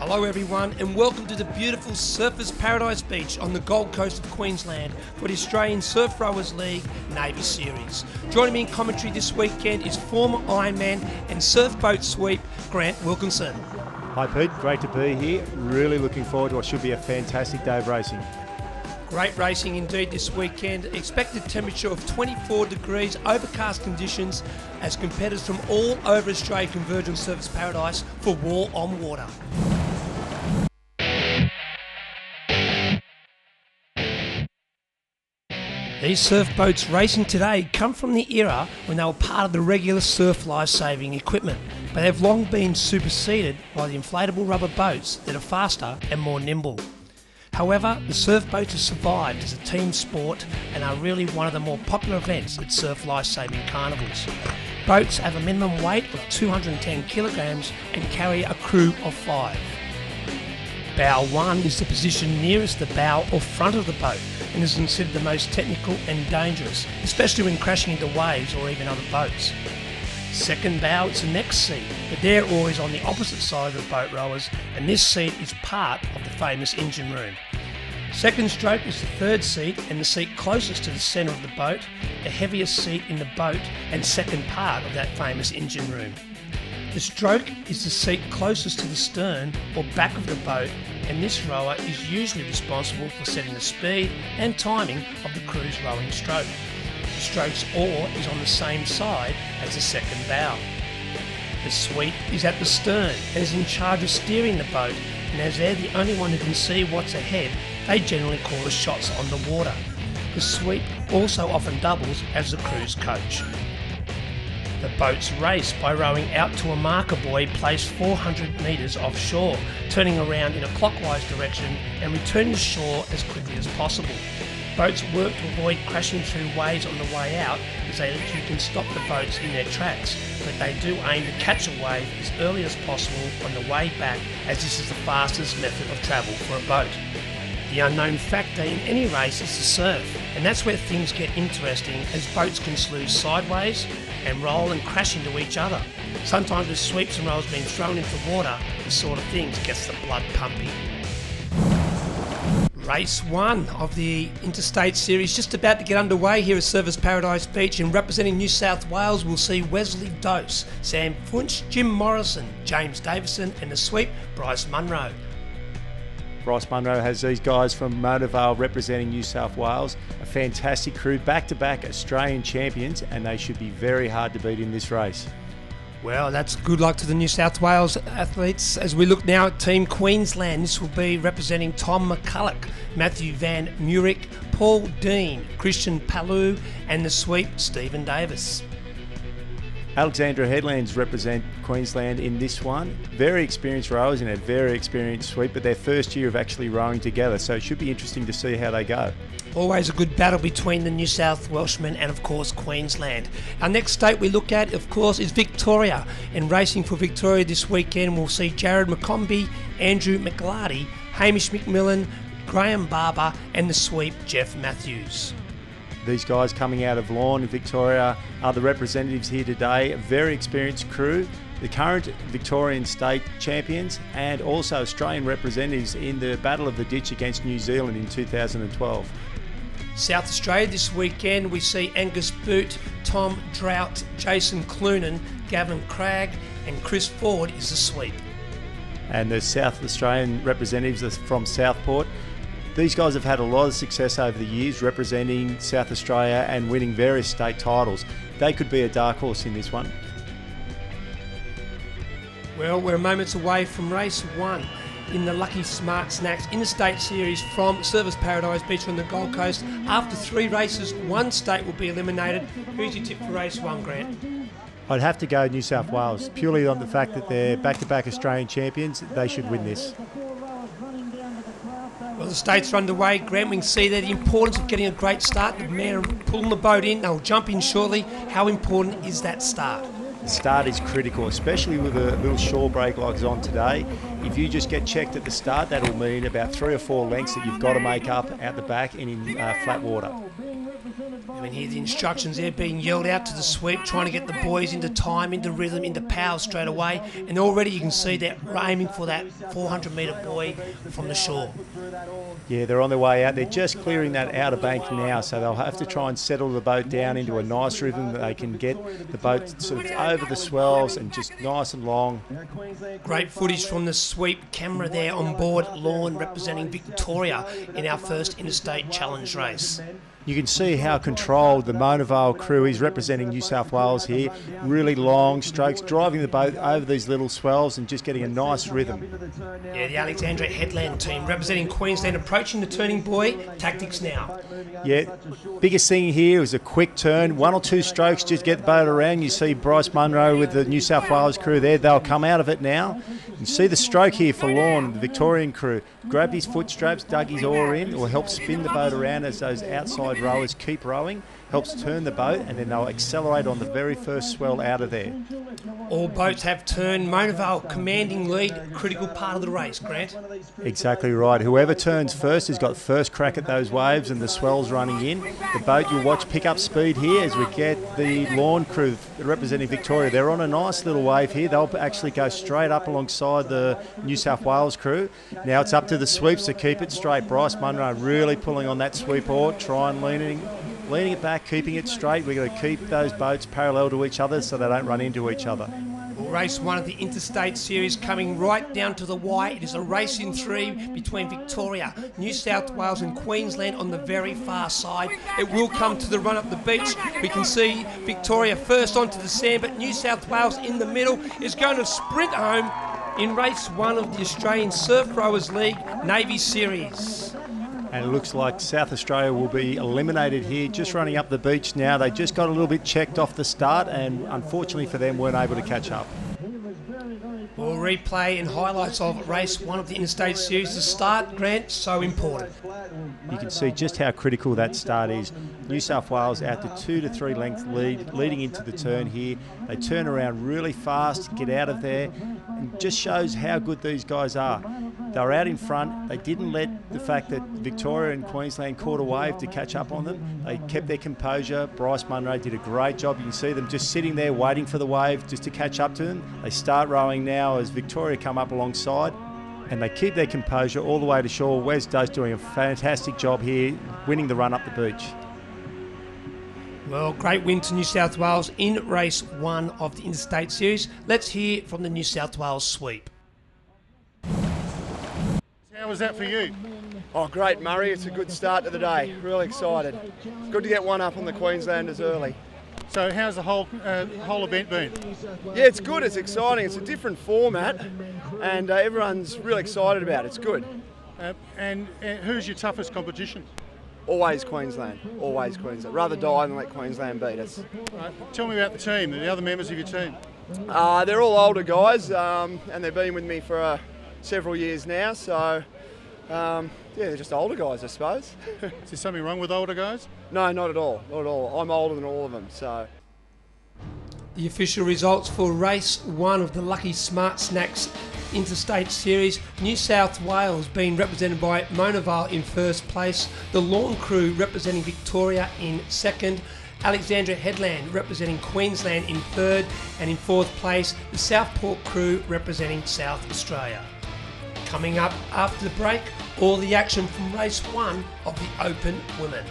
Hello everyone and welcome to the beautiful Surfers Paradise Beach on the Gold Coast of Queensland for the Australian Surf Rowers League Navy Series. Joining me in commentary this weekend is former Ironman and surf boat sweep Grant Wilkinson. Hi Pete, great to be here. Really looking forward to what should be a fantastic day of racing. Great racing indeed this weekend. Expected temperature of 24 degrees, overcast conditions as competitors from all over Australia converge on Surfers Paradise for War on Water. These surf boats racing today come from the era when they were part of the regular surf life-saving equipment, but they've long been superseded by the inflatable rubber boats that are faster and more nimble. However, the surf boats have survived as a team sport and are really one of the more popular events at surf life-saving carnivals. Boats have a minimum weight of 210 kilograms and carry a crew of 5. Bow 1 is the position nearest the bow or front of the boat and is considered the most technical and dangerous, especially when crashing into waves or even other boats. Second bow is the next seat, but they're always on the opposite side of the boat rowers, and this seat is part of the famous engine room. Second stroke is the third seat and the seat closest to the centre of the boat, the heaviest seat in the boat and second part of that famous engine room. The stroke is the seat closest to the stern or back of the boat, and this rower is usually responsible for setting the speed and timing of the crew's rowing stroke. The stroke's oar is on the same side as the second bow. The sweep is at the stern and is in charge of steering the boat, and as they're the only one who can see what's ahead, they generally call the shots on the water. The sweep also often doubles as the crew's coach. The boats race by rowing out to a marker buoy placed 400 metres offshore, turning around in a clockwise direction and returning to shore as quickly as possible. Boats work to avoid crashing through waves on the way out as they literally can stop the boats in their tracks, but they do aim to catch a wave as early as possible on the way back, as this is the fastest method of travel for a boat. The unknown factor in any race is the surf, and that's where things get interesting as boats can sluice sideways and roll and crash into each other. Sometimes with sweeps and rolls being thrown into water, this sort of thing gets the blood pumping. Race 1 of the Interstate Series just about to get underway here at Surfers Paradise Beach, and representing New South Wales we'll see Wesley Dose, Sam Funch, Jim Morrison, James Davison and the sweep Bryce Munro. Bryce Munro has these guys from Motorvale representing New South Wales, a fantastic crew, back-to-back Australian champions, and they should be very hard to beat in this race. Well, that's good luck to the New South Wales athletes. As we look now at Team Queensland, this will be representing Tom McCulloch, Matthew Van Murick, Paul Dean, Christian Palou and the sweep Stephen Davis. Alexandra Headlands represent Queensland in this one. Very experienced rowers in a very experienced sweep, but their first year of actually rowing together, so it should be interesting to see how they go. Always a good battle between the New South Welshmen and of course Queensland. Our next state we look at of course is Victoria, and racing for Victoria this weekend we'll see Jared McCombie, Andrew McLarty, Hamish McMillan, Graham Barber and the sweep Jeff Matthews. These guys coming out of Lorne in Victoria are the representatives here today, a very experienced crew, the current Victorian state champions and also Australian representatives in the Battle of the Ditch against New Zealand in 2012. South Australia this weekend we see Angus Boot, Tom Drought, Jason Clunan, Gavin Cragg and Chris Ford is the sweep. And the South Australian representatives are from Southport. These guys have had a lot of success over the years representing South Australia and winning various state titles. They could be a dark horse in this one. Well, we're moments away from race 1 in the Lucky Smart Snacks Interstate Series from Surfers Paradise Beach on the Gold Coast. After 3 races, 1 state will be eliminated. Who's your tip for race 1, Grant? I'd have to go New South Wales, purely on the fact that they're back-to-back Australian champions. They should win this. Well, the states are underway. Grant, we can see there the importance of getting a great start. The men are pulling the boat in. They'll jump in shortly. How important is that start? The start is critical, especially with a little shore break like is on today. If you just get checked at the start, that'll mean about 3 or 4 lengths that you've got to make up out the back and in flat water. You can hear the instructions there being yelled out to the sweep, trying to get the boys into time, into rhythm, into power straight away. And already you can see they're aiming for that 400-metre buoy from the shore. Yeah, they're on their way out. They're just clearing that outer bank now, so they'll have to try and settle the boat down into a nice rhythm that they can get the boat sort of over the swells and just nice and long. Great footage from the sweep camera there on board Lorne, representing Victoria in our first Interstate Challenge race. You can see how controlled the Mona Vale crew is, representing New South Wales here. Really long strokes, driving the boat over these little swells and just getting a nice rhythm. Yeah, the Alexandra Headland team representing Queensland approaching the turning buoy. Tactics now. Yeah, biggest thing here is a quick turn. 1 or 2 strokes just get the boat around. You see Bryce Munro with the New South Wales crew there. They'll come out of it now. You see the stroke here for Lorne, the Victorian crew. Grabbed his foot straps, dug his oar in, or helped spin the boat around as those outside rowers keep rowing. Helps turn the boat, and then they'll accelerate on the very first swell out of there. All boats have turned. Mona Vale commanding lead, critical part of the race, Grant. Exactly right. Whoever turns first has got first crack at those waves and the swells running in. The boat you'll watch pick up speed here as we get the Lorne crew representing Victoria. They're on a nice little wave here. They'll actually go straight up alongside the New South Wales crew. Now it's up to the sweeps to keep it straight. Bryce Munro really pulling on that sweep oar, leaning it back, keeping it straight. We're going to keep those boats parallel to each other so they don't run into each other. Well, race 1 of the Interstate Series coming right down to the wire. It is a race in 3 between Victoria, New South Wales and Queensland on the very far side. It will come to the run up the beach. We can see Victoria first onto the sand, but New South Wales in the middle is going to sprint home in race 1 of the Australian Surf Rowers League Navy Series. And it looks like South Australia will be eliminated here, just running up the beach now. They just got a little bit checked off the start and unfortunately for them weren't able to catch up. We'll replay and highlights of race 1 of the Interstate Series. The start, Grant, so important. You can see just how critical that start is. New South Wales out to 2 to 3 length lead, leading into the turn here. They turn around really fast, get out of there, and just shows how good these guys are. They were out in front. They didn't let the fact that Victoria and Queensland caught a wave to catch up on them. They kept their composure. Bryce Munro did a great job. You can see them just sitting there waiting for the wave just to catch up to them. They start rowing now as Victoria come up alongside, and they keep their composure all the way to shore. Wes Dose doing a fantastic job here, winning the run up the beach. Well, great win to New South Wales in race 1 of the Interstate Series. Let's hear from the New South Wales sweep. How was that for you? Oh, great, Murray. It's a good start to the day. Really excited. Good to get one up on the Queenslanders early. So how's the whole event been? Yeah, it's good. It's exciting. It's a different format, and everyone's really excited about it. It's good. And who's your toughest competition? Always Queensland. Always Queensland. Rather die than let Queensland beat us. Tell me about the team, the other members of your team. They're all older guys, and they've been with me for several years now, so yeah, they're just older guys, I suppose. Is there something wrong with older guys? No, not at all. Not at all. I'm older than all of them, so. The official results for race 1 of the Lucky Smart Snacks Interstate Series. New South Wales being represented by Mona Vale in first place, the Lorne crew representing Victoria in second, Alexandra Headland representing Queensland in third, and in fourth place the Southport crew representing South Australia. Coming up after the break, all the action from race 1 of the Open Women.